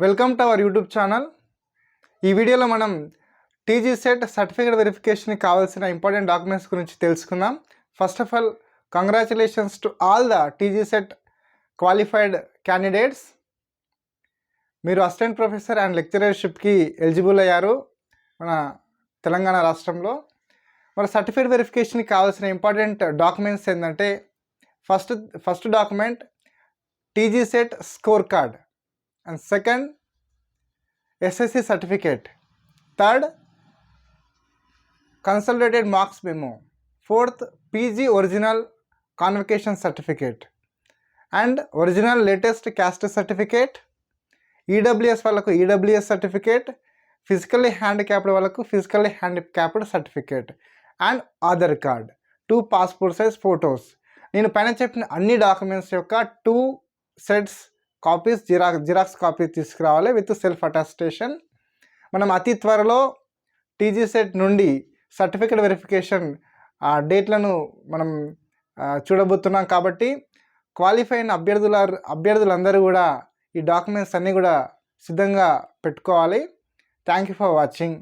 Welcome to our YouTube channel. ఈ వీడియోలో మనం టీజీ సెట్ సర్టిఫికేట్ వెరిఫికేషన్కి కావాల్సిన ఇంపార్టెంట్ డాక్యుమెంట్స్ గురించి తెలుసుకుందాం. First of all congratulations to all the TG set qualified candidates. మీరు అసిస్టెంట్ ప్రొఫెసర్ అండ్ లెక్చరర్షిప్కి ఎలిజిబుల్ అయ్యారు మన తెలంగాణ రాష్ట్రంలో. మన సర్టిఫికేట్ వెరిఫికేషన్కి కావాల్సిన ఇంపార్టెంట్ డాక్యుమెంట్స్ ఏంటంటే first document TG set score card, and second SSC certificate, third consolidated marks memo, fourth PG original convocation certificate and original latest caste certificate, EWS వాళ్ళకు EWS certificate, physically handicapped వాళ్ళకు physically handicapped certificate and Aadhaar card, 2 passport size photos. నేను పైన చెప్పిన అన్ని documents యొక్క 2 sets copies xerox copy తీసుకురావాలి with self attestation. మనం అతి త్వరలో టీజీ సెట్ నుండి సర్టిఫికేట్ వెరిఫికేషన్ డేట్లను మనం చూడబోతున్నాం. కాబట్టి క్వాలిఫై అయిన అభ్యర్థులందరూ కూడా ఈ డాక్యుమెంట్స్ అన్నీ కూడా సిద్ధంగా పెట్టుకోవాలి. Thank you for watching.